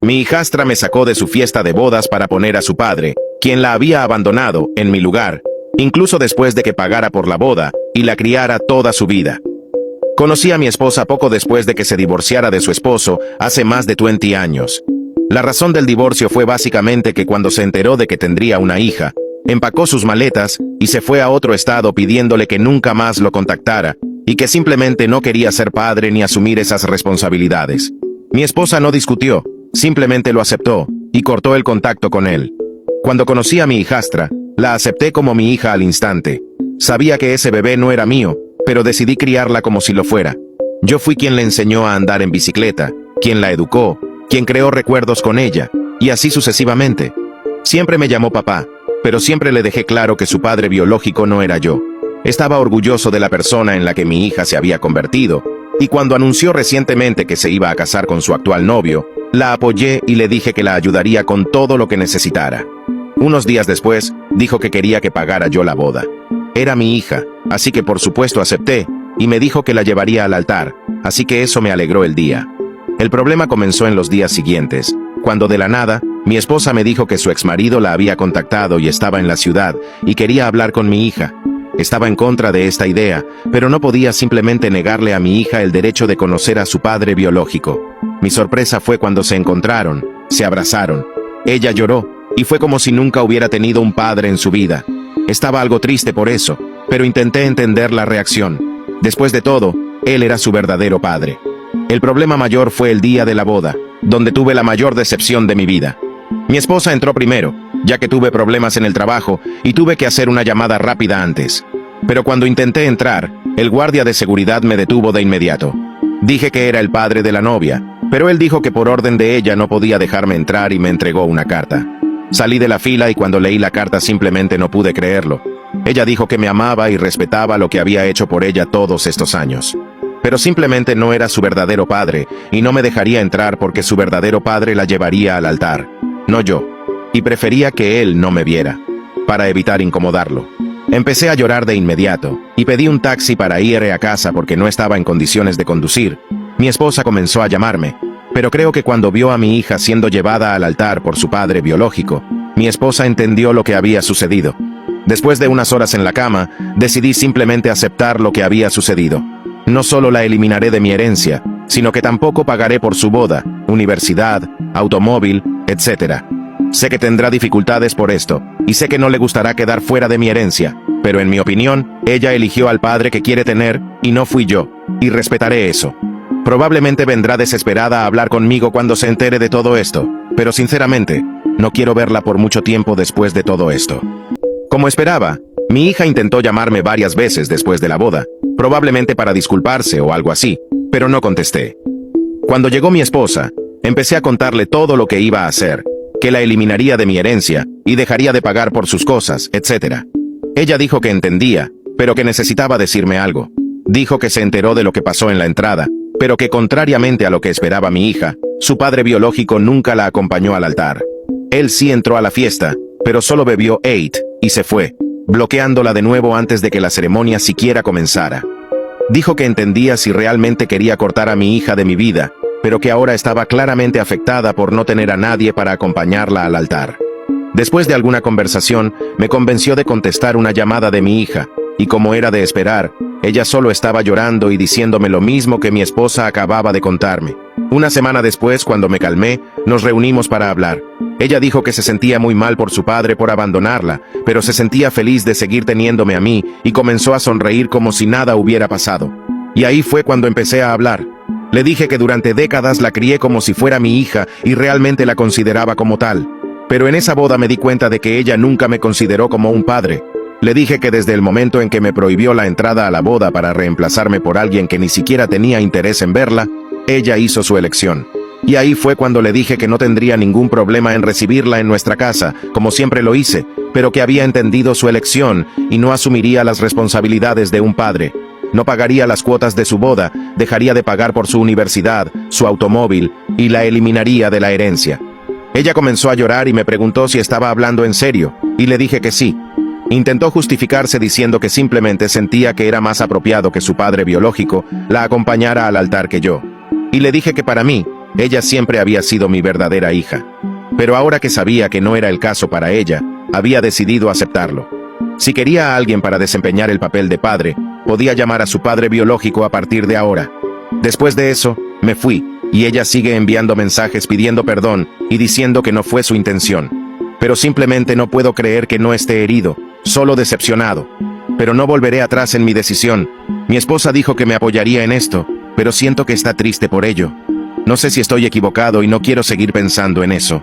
Mi hijastra me sacó de su fiesta de bodas para poner a su padre, quien la había abandonado, en mi lugar, incluso después de que pagara por la boda y la criara toda su vida. Conocí a mi esposa poco después de que se divorciara de su esposo hace más de 20 años. La razón del divorcio fue básicamente que cuando se enteró de que tendría una hija, empacó sus maletas y se fue a otro estado pidiéndole que nunca más lo contactara y que simplemente no quería ser padre ni asumir esas responsabilidades. Mi esposa no discutió, simplemente lo aceptó y cortó el contacto con él. Cuando conocí a mi hijastra, la acepté como mi hija al instante. Sabía que ese bebé no era mío, pero decidí criarla como si lo fuera. Yo fui quien le enseñó a andar en bicicleta, quien la educó, quien creó recuerdos con ella, y así sucesivamente. Siempre me llamó papá, pero siempre le dejé claro que su padre biológico no era yo. Estaba orgulloso de la persona en la que mi hija se había convertido, y cuando anunció recientemente que se iba a casar con su actual novio, la apoyé y le dije que la ayudaría con todo lo que necesitara. Unos días después, dijo que quería que pagara yo la boda. Era mi hija, así que por supuesto acepté, y me dijo que la llevaría al altar, así que eso me alegró el día. El problema comenzó en los días siguientes, cuando de la nada, mi esposa me dijo que su exmarido la había contactado y estaba en la ciudad, y quería hablar con mi hija. Estaba en contra de esta idea, pero no podía simplemente negarle a mi hija el derecho de conocer a su padre biológico. Mi sorpresa fue cuando se encontraron, se abrazaron. Ella lloró, y fue como si nunca hubiera tenido un padre en su vida. Estaba algo triste por eso, pero intenté entender la reacción. Después de todo, él era su verdadero padre. El problema mayor fue el día de la boda, donde tuve la mayor decepción de mi vida. Mi esposa entró primero, ya que tuve problemas en el trabajo y tuve que hacer una llamada rápida antes. Pero cuando intenté entrar, el guardia de seguridad me detuvo de inmediato. Dije que era el padre de la novia, pero él dijo que por orden de ella no podía dejarme entrar y me entregó una carta. Salí de la fila y cuando leí la carta simplemente no pude creerlo. Ella dijo que me amaba y respetaba lo que había hecho por ella todos estos años. Pero simplemente no era su verdadero padre y no me dejaría entrar porque su verdadero padre la llevaría al altar, no yo. Y prefería que él no me viera, para evitar incomodarlo. Empecé a llorar de inmediato y pedí un taxi para ir a casa porque no estaba en condiciones de conducir. Mi esposa comenzó a llamarme, pero creo que cuando vio a mi hija siendo llevada al altar por su padre biológico, mi esposa entendió lo que había sucedido. Después de unas horas en la cama, decidí simplemente aceptar lo que había sucedido. No solo la eliminaré de mi herencia, sino que tampoco pagaré por su boda, universidad, automóvil, etc. Sé que tendrá dificultades por esto, y sé que no le gustará quedar fuera de mi herencia, pero en mi opinión, ella eligió al padre que quiere tener, y no fui yo, y respetaré eso. Probablemente vendrá desesperada a hablar conmigo cuando se entere de todo esto, pero sinceramente, no quiero verla por mucho tiempo después de todo esto. Como esperaba, mi hija intentó llamarme varias veces después de la boda, probablemente para disculparse o algo así, pero no contesté. Cuando llegó mi esposa, empecé a contarle todo lo que iba a hacer, que la eliminaría de mi herencia y dejaría de pagar por sus cosas, etc. Ella dijo que entendía, pero que necesitaba decirme algo. Dijo que se enteró de lo que pasó en la entrada, pero que contrariamente a lo que esperaba mi hija, su padre biológico nunca la acompañó al altar. Él sí entró a la fiesta, pero solo bebió 8 y se fue, bloqueándola de nuevo antes de que la ceremonia siquiera comenzara. Dijo que entendía si realmente quería cortar a mi hija de mi vida, pero que ahora estaba claramente afectada por no tener a nadie para acompañarla al altar. Después de alguna conversación, me convenció de contestar una llamada de mi hija, y como era de esperar, ella solo estaba llorando y diciéndome lo mismo que mi esposa acababa de contarme. Una semana después, cuando me calmé, nos reunimos para hablar. Ella dijo que se sentía muy mal por su padre por abandonarla, pero se sentía feliz de seguir teniéndome a mí y comenzó a sonreír como si nada hubiera pasado. Y ahí fue cuando empecé a hablar. Le dije que durante décadas la crié como si fuera mi hija y realmente la consideraba como tal. Pero en esa boda me di cuenta de que ella nunca me consideró como un padre. Le dije que desde el momento en que me prohibió la entrada a la boda para reemplazarme por alguien que ni siquiera tenía interés en verla, ella hizo su elección. Y ahí fue cuando le dije que no tendría ningún problema en recibirla en nuestra casa, como siempre lo hice, pero que había entendido su elección y no asumiría las responsabilidades de un padre. No pagaría las cuotas de su boda, dejaría de pagar por su universidad, su automóvil, y la eliminaría de la herencia. Ella comenzó a llorar y me preguntó si estaba hablando en serio, y le dije que sí. Intentó justificarse diciendo que simplemente sentía que era más apropiado que su padre biológico la acompañara al altar que yo. Y le dije que para mí, Ella siempre había sido mi verdadera hija. Pero ahora que sabía que no era el caso para ella, había decidido aceptarlo. Si quería a alguien para desempeñar el papel de padre, podía llamar a su padre biológico a partir de ahora. Después de eso, me fui, y ella sigue enviando mensajes pidiendo perdón y diciendo que no fue su intención. Pero simplemente no puedo creer que no esté herido, solo decepcionado. Pero no volveré atrás en mi decisión. Mi esposa dijo que me apoyaría en esto, pero siento que está triste por ello. No sé si estoy equivocado y no quiero seguir pensando en eso.